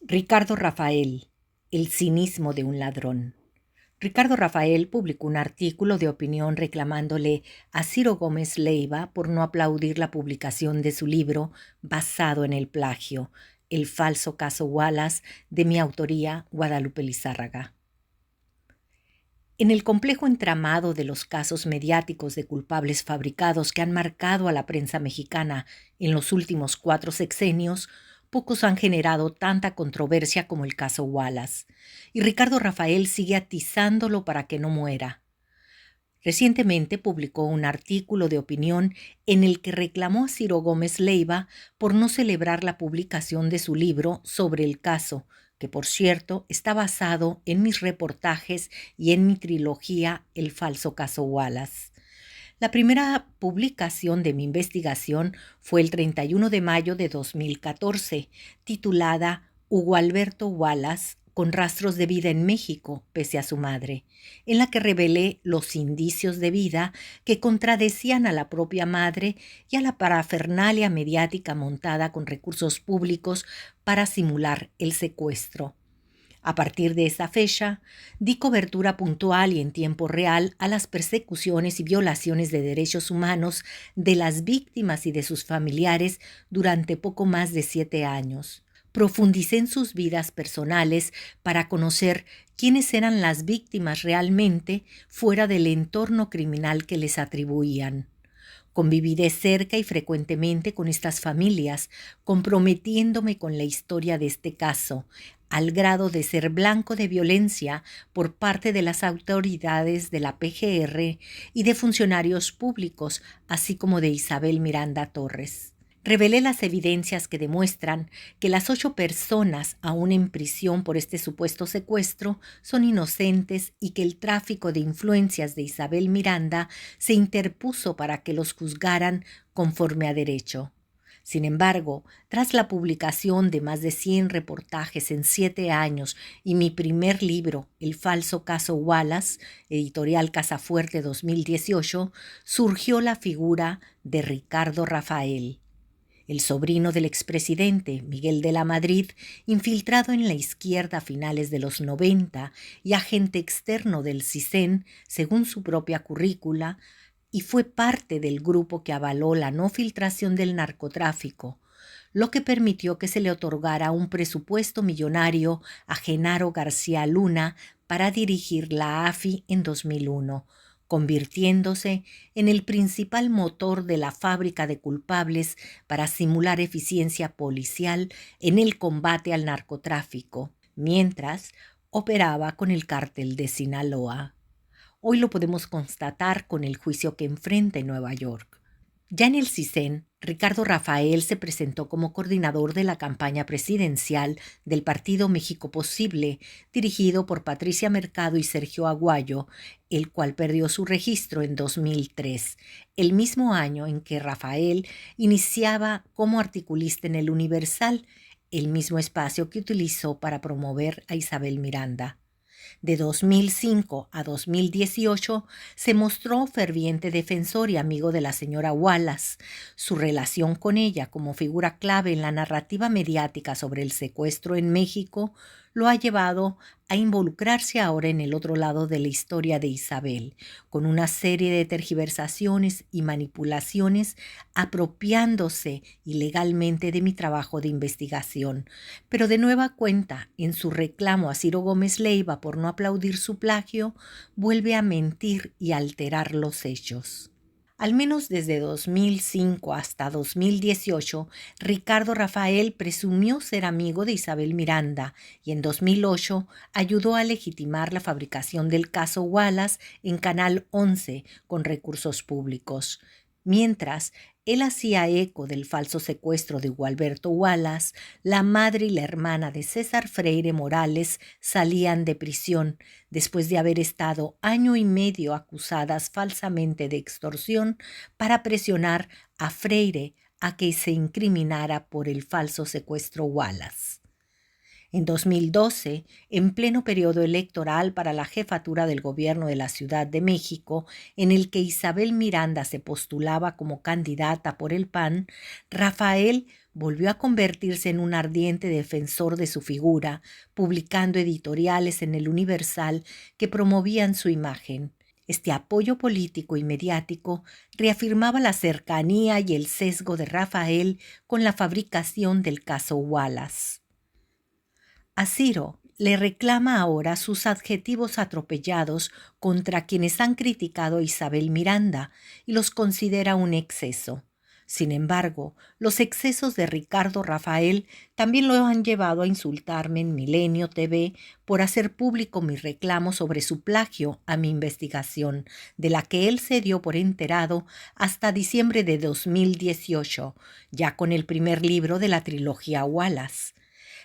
Ricardo Rafael, el cinismo de un ladrón. Ricardo Rafael publicó un artículo de opinión reclamándole a Ciro Gómez Leiva por no aplaudir la publicación de su libro basado en el plagio, El falso caso Wallace, de mi autoría, Guadalupe Lizárraga. En el complejo entramado de los casos mediáticos de culpables fabricados que han marcado a la prensa mexicana en los últimos 4 sexenios, pocos han generado tanta controversia como el caso Wallace, y Ricardo Rafael sigue atizándolo para que no muera. Recientemente publicó un artículo de opinión en el que reclamó a Ciro Gómez Leiva por no celebrar la publicación de su libro sobre el caso, que por cierto está basado en mis reportajes y en mi trilogía El falso caso Wallace. La primera publicación de mi investigación fue el 31 de mayo de 2014, titulada Hugo Alberto Wallace, con rastros de vida en México, pese a su madre, en la que revelé los indicios de vida que contradecían a la propia madre y a la parafernalia mediática montada con recursos públicos para simular el secuestro. A partir de esa fecha, di cobertura puntual y en tiempo real a las persecuciones y violaciones de derechos humanos de las víctimas y de sus familiares durante poco más de 7 años. Profundicé en sus vidas personales para conocer quiénes eran las víctimas realmente fuera del entorno criminal que les atribuían. Conviví de cerca y frecuentemente con estas familias, comprometiéndome con la historia de este caso, al grado de ser blanco de violencia por parte de las autoridades de la PGR y de funcionarios públicos, así como de Isabel Miranda Torres. Revelé las evidencias que demuestran que las 8 personas aún en prisión por este supuesto secuestro son inocentes y que el tráfico de influencias de Isabel Miranda se interpuso para que los juzgaran conforme a derecho. Sin embargo, tras la publicación de más de 100 reportajes en 7 años y mi primer libro, El falso caso Wallace, editorial Casafuerte 2018, surgió la figura de Ricardo Rafael, el sobrino del expresidente Miguel de la Madrid, infiltrado en la izquierda a finales de los 90 y agente externo del CISEN, según su propia currícula, y fue parte del grupo que avaló la no filtración del narcotráfico, lo que permitió que se le otorgara un presupuesto millonario a Genaro García Luna para dirigir la AFI en 2001, convirtiéndose en el principal motor de la fábrica de culpables para simular eficiencia policial en el combate al narcotráfico, mientras operaba con el cártel de Sinaloa. Hoy lo podemos constatar con el juicio que enfrenta en Nueva York. Ya en el CISEN, Ricardo Rafael se presentó como coordinador de la campaña presidencial del Partido México Posible, dirigido por Patricia Mercado y Sergio Aguayo, el cual perdió su registro en 2003, el mismo año en que Rafael iniciaba como articulista en El Universal, el mismo espacio que utilizó para promover a Isabel Miranda. De 2005 a 2018 se mostró ferviente defensor y amigo de la señora Wallace. Su relación con ella como figura clave en la narrativa mediática sobre el secuestro en México lo ha llevado a involucrarse ahora en el otro lado de la historia de Isabel, con una serie de tergiversaciones y manipulaciones, apropiándose ilegalmente de mi trabajo de investigación, pero de nueva cuenta, en su reclamo a Ciro Gómez Leiva por no aplaudir su plagio, vuelve a mentir y alterar los hechos. Al menos desde 2005 hasta 2018, Ricardo Rafael presumió ser amigo de Isabel Miranda y en 2008 ayudó a legitimar la fabricación del caso Wallace en Canal 11 con recursos públicos. Mientras él hacía eco del falso secuestro de Gualberto Wallace, la madre y la hermana de César Freire Morales salían de prisión después de haber estado 1 año y medio acusadas falsamente de extorsión para presionar a Freire a que se incriminara por el falso secuestro Wallace. En 2012, en pleno periodo electoral para la jefatura del gobierno de la Ciudad de México, en el que Isabel Miranda se postulaba como candidata por el PAN, Rafael volvió a convertirse en un ardiente defensor de su figura, publicando editoriales en el Universal que promovían su imagen. Este apoyo político y mediático reafirmaba la cercanía y el sesgo de Rafael con la fabricación del caso Wallace. A Ciro le reclama ahora sus adjetivos atropellados contra quienes han criticado a Isabel Miranda y los considera un exceso. Sin embargo, los excesos de Ricardo Rafael también lo han llevado a insultarme en Milenio TV por hacer público mi reclamo sobre su plagio a mi investigación, de la que él se dio por enterado hasta diciembre de 2018, ya con el primer libro de la trilogía Wallace.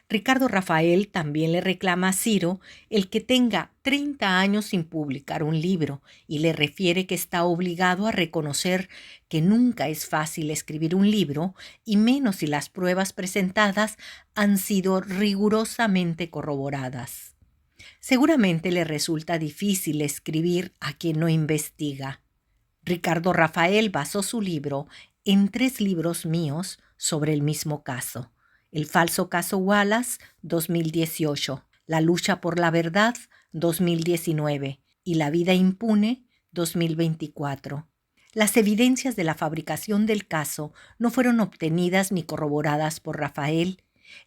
Ricardo Rafael también le reclama a Ciro el que tenga 30 años sin publicar un libro y le refiere que está obligado a reconocer que nunca es fácil escribir un libro y menos si las pruebas presentadas han sido rigurosamente corroboradas. Seguramente le resulta difícil escribir a quien no investiga. Ricardo Rafael basó su libro en 3 libros míos sobre el mismo caso. El falso caso Wallace, 2018, La lucha por la verdad, 2019 y La vida impune, 2024. Las evidencias de la fabricación del caso no fueron obtenidas ni corroboradas por Rafael.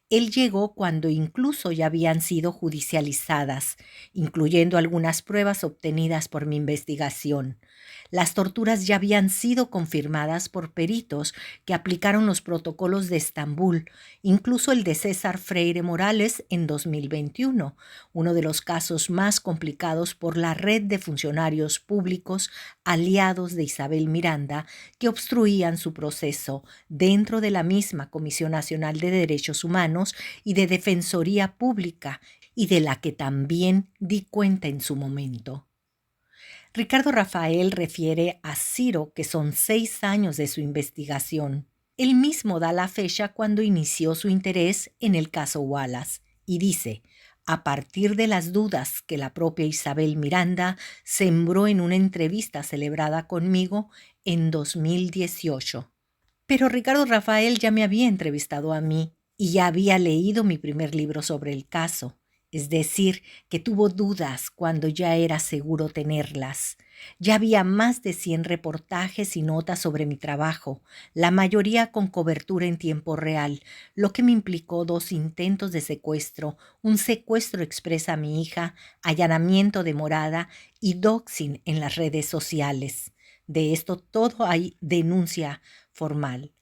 Él llegó cuando incluso ya habían sido judicializadas, incluyendo algunas pruebas obtenidas por mi investigación. Las torturas ya habían sido confirmadas por peritos que aplicaron los protocolos de Estambul, incluso el de César Freire Morales en 2021, uno de los casos más complicados por la red de funcionarios públicos aliados de Isabel Miranda que obstruían su proceso dentro de la misma Comisión Nacional de Derechos Humanos y de Defensoría Pública, y de la que también di cuenta en su momento. Ricardo Rafael refiere a Ciro que son 6 años de su investigación. Él mismo da la fecha cuando inició su interés en el caso Wallace y dice, a partir de las dudas que la propia Isabel Miranda sembró en una entrevista celebrada conmigo en 2018. Pero Ricardo Rafael ya me había entrevistado a mí y ya había leído mi primer libro sobre el caso. Es decir, que tuvo dudas cuando ya era seguro tenerlas. Ya había más de 100 reportajes y notas sobre mi trabajo, la mayoría con cobertura en tiempo real, lo que me implicó 2 intentos de secuestro, un secuestro expresa a mi hija, allanamiento de morada y doxing en las redes sociales. De esto todo hay denuncia formal.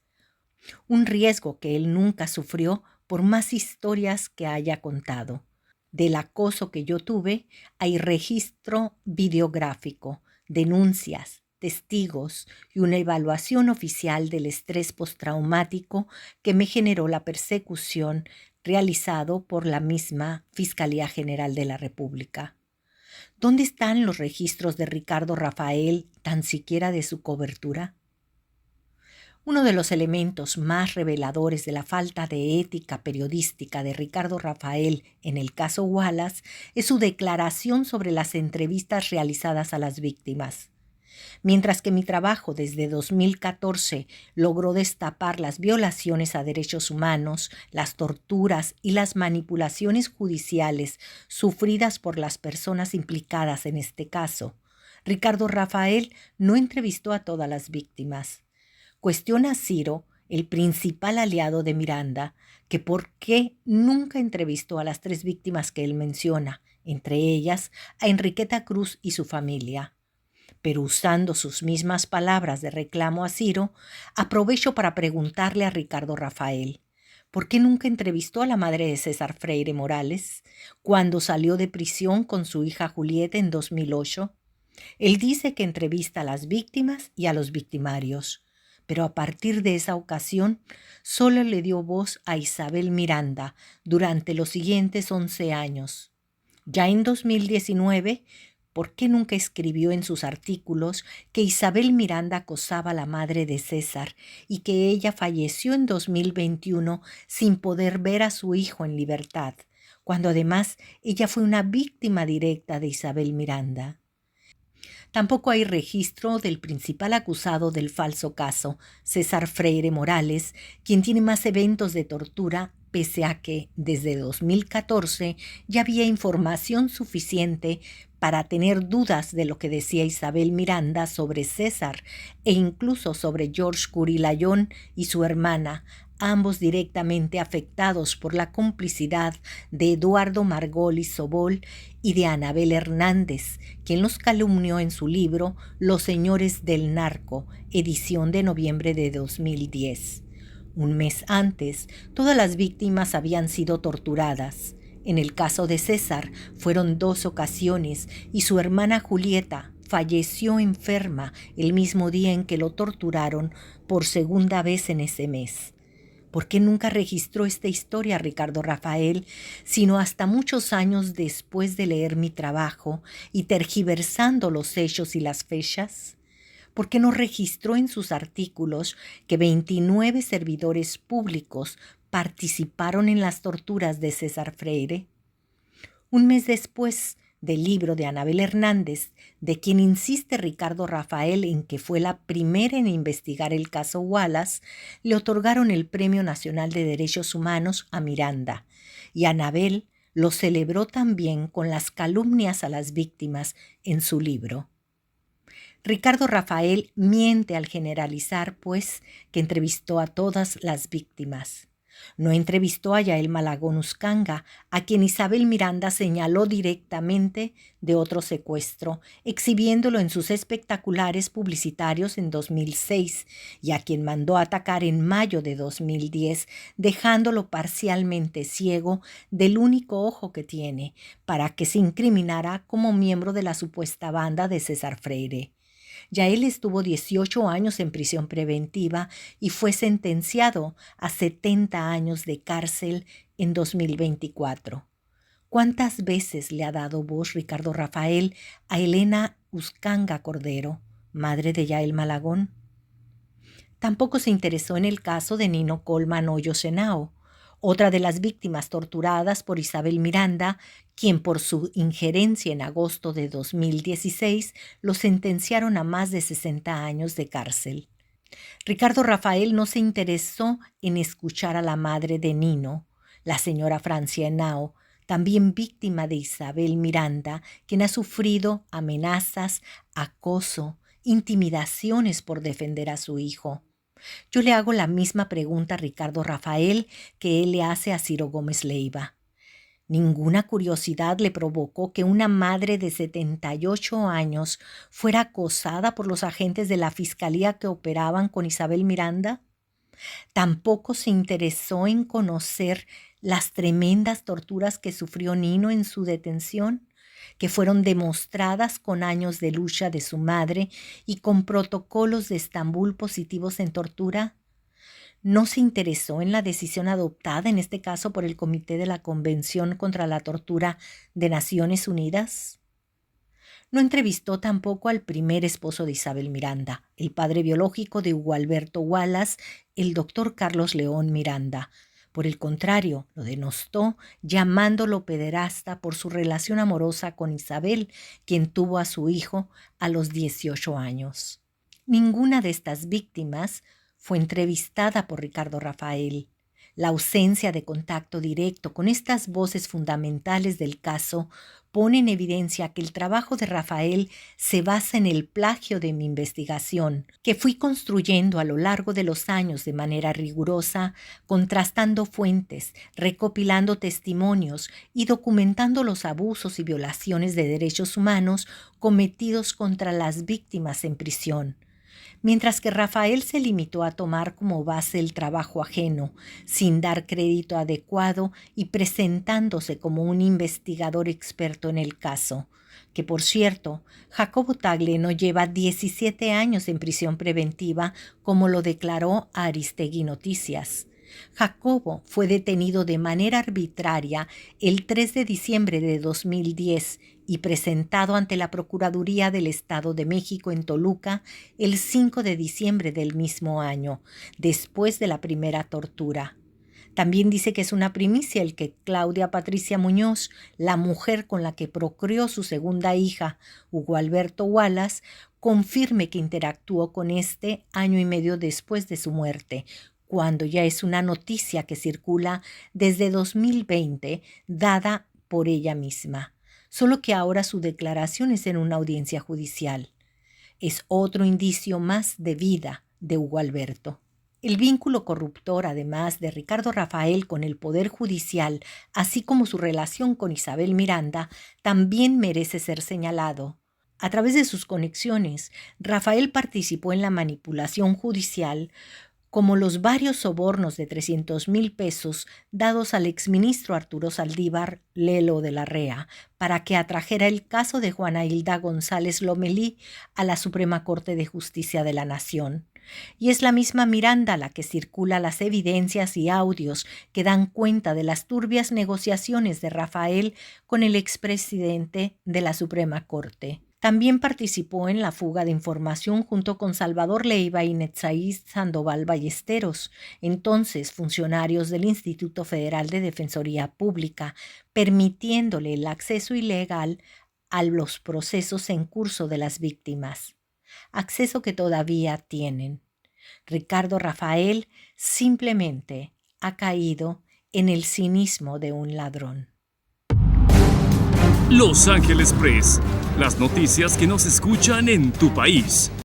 Un riesgo que él nunca sufrió por más historias que haya contado. Del acoso que yo tuve, hay registro videográfico, denuncias, testigos y una evaluación oficial del estrés postraumático que me generó la persecución realizado por la misma Fiscalía General de la República. ¿Dónde están los registros de Ricardo Rafael, tan siquiera de su cobertura? Uno de los elementos más reveladores de la falta de ética periodística de Ricardo Rafael en el caso Wallace es su declaración sobre las entrevistas realizadas a las víctimas. Mientras que mi trabajo desde 2014 logró destapar las violaciones a derechos humanos, las torturas y las manipulaciones judiciales sufridas por las personas implicadas en este caso, Ricardo Rafael no entrevistó a todas las víctimas. Cuestiona a Ciro, el principal aliado de Miranda, que por qué nunca entrevistó a las 3 víctimas que él menciona, entre ellas a Enriqueta Cruz y su familia. Pero usando sus mismas palabras de reclamo a Ciro, aprovecho para preguntarle a Ricardo Rafael, ¿por qué nunca entrevistó a la madre de César Freire Morales cuando salió de prisión con su hija Julieta en 2008? Él dice que entrevista a las víctimas y a los victimarios, pero a partir de esa ocasión solo le dio voz a Isabel Miranda durante los siguientes 11 años. Ya en 2019, ¿por qué nunca escribió en sus artículos que Isabel Miranda acosaba a la madre de César y que ella falleció en 2021 sin poder ver a su hijo en libertad, cuando además ella fue una víctima directa de Isabel Miranda? Tampoco hay registro del principal acusado del falso caso, César Freire Morales, quien tiene más eventos de tortura, pese a que desde 2014 ya había información suficiente para tener dudas de lo que decía Isabel Miranda sobre César e incluso sobre George Cury-Layón y su hermana, ambos directamente afectados por la complicidad de Eduardo Margolis Sobol y de Anabel Hernández, quien los calumnió en su libro Los Señores del Narco, edición de noviembre de 2010. Un mes antes, todas las víctimas habían sido torturadas. En el caso de César, fueron 2 ocasiones y su hermana Julieta falleció enferma el mismo día en que lo torturaron por segunda vez en ese mes. ¿Por qué nunca registró esta historia Ricardo Rafael, sino hasta muchos años después de leer mi trabajo y tergiversando los hechos y las fechas? ¿Por qué no registró en sus artículos que 29 servidores públicos participaron en las torturas de César Freire? Un mes después del libro de Anabel Hernández, de quien insiste Ricardo Rafael en que fue la primera en investigar el caso Wallace, le otorgaron el Premio Nacional de Derechos Humanos a Miranda, y Anabel lo celebró también con las calumnias a las víctimas en su libro. Ricardo Rafael miente al generalizar, pues, que entrevistó a todas las víctimas. No entrevistó a Yael Malagón Uscanga, a quien Isabel Miranda señaló directamente de otro secuestro, exhibiéndolo en sus espectaculares publicitarios en 2006, y a quien mandó atacar en mayo de 2010, dejándolo parcialmente ciego del único ojo que tiene, para que se incriminara como miembro de la supuesta banda de César Freire. Yael estuvo 18 años en prisión preventiva y fue sentenciado a 70 años de cárcel en 2024. ¿Cuántas veces le ha dado voz Ricardo Rafael a Elena Uscanga Cordero, madre de Yael Malagón? Tampoco se interesó en el caso de Nino Colman Hoyos Henao, otra de las víctimas torturadas por Isabel Miranda, quien por su injerencia en agosto de 2016 lo sentenciaron a más de 60 años de cárcel. Ricardo Rafael no se interesó en escuchar a la madre de Nino, la señora Francia Henao, también víctima de Isabel Miranda, quien ha sufrido amenazas, acoso, intimidaciones por defender a su hijo. Yo le hago la misma pregunta a Ricardo Rafael que él le hace a Ciro Gómez Leiva. ¿Ninguna curiosidad le provocó que una madre de 78 años fuera acosada por los agentes de la fiscalía que operaban con Isabel Miranda? ¿Tampoco se interesó en conocer las tremendas torturas que sufrió Nino en su detención, que fueron demostradas con años de lucha de su madre y con protocolos de Estambul positivos en tortura? ¿No se interesó en la decisión adoptada en este caso por el Comité de la Convención contra la Tortura de Naciones Unidas? No entrevistó tampoco al primer esposo de Isabel Miranda, el padre biológico de Hugo Alberto Wallace, el doctor Carlos León Miranda. Por el contrario, lo denostó llamándolo pederasta por su relación amorosa con Isabel, quien tuvo a su hijo a los 18 años. Ninguna de estas víctimas fue entrevistada por Ricardo Rafael. La ausencia de contacto directo con estas voces fundamentales del caso pone en evidencia que el trabajo de Rafael se basa en el plagio de mi investigación, que fui construyendo a lo largo de los años de manera rigurosa, contrastando fuentes, recopilando testimonios y documentando los abusos y violaciones de derechos humanos cometidos contra las víctimas en prisión. Mientras que Rafael se limitó a tomar como base el trabajo ajeno, sin dar crédito adecuado y presentándose como un investigador experto en el caso, que por cierto, Jacobo Tagle no lleva 17 años en prisión preventiva, como lo declaró a Aristegui Noticias. Jacobo fue detenido de manera arbitraria el 3 de diciembre de 2010 y presentado ante la Procuraduría del Estado de México en Toluca el 5 de diciembre del mismo año, después de la primera tortura. También dice que es una primicia el que Claudia Patricia Muñoz, la mujer con la que procreó su segunda hija, Hugo Alberto Wallace, confirme que interactuó con este año y medio después de su muerte, cuando ya es una noticia que circula desde 2020, dada por ella misma, solo que ahora su declaración es en una audiencia judicial. Es otro indicio más de vida de Hugo Alberto. El vínculo corruptor, además de Ricardo Rafael con el Poder Judicial, así como su relación con Isabel Miranda, también merece ser señalado. A través de sus conexiones, Rafael participó en la manipulación judicial, como los varios sobornos de 300,000 pesos dados al exministro Arturo Saldívar Lelo de la Rea para que atrajera el caso de Juana Hilda González Lomelí a la Suprema Corte de Justicia de la Nación. Y es la misma Miranda la que circula las evidencias y audios que dan cuenta de las turbias negociaciones de Rafael con el expresidente de la Suprema Corte. También participó en la fuga de información junto con Salvador Leiva y Netzaí Sandoval Ballesteros, entonces funcionarios del Instituto Federal de Defensoría Pública, permitiéndole el acceso ilegal a los procesos en curso de las víctimas, acceso que todavía tienen. Ricardo Rafael simplemente ha caído en el cinismo de un ladrón. Los Ángeles Press, las noticias que nos escuchan en tu país.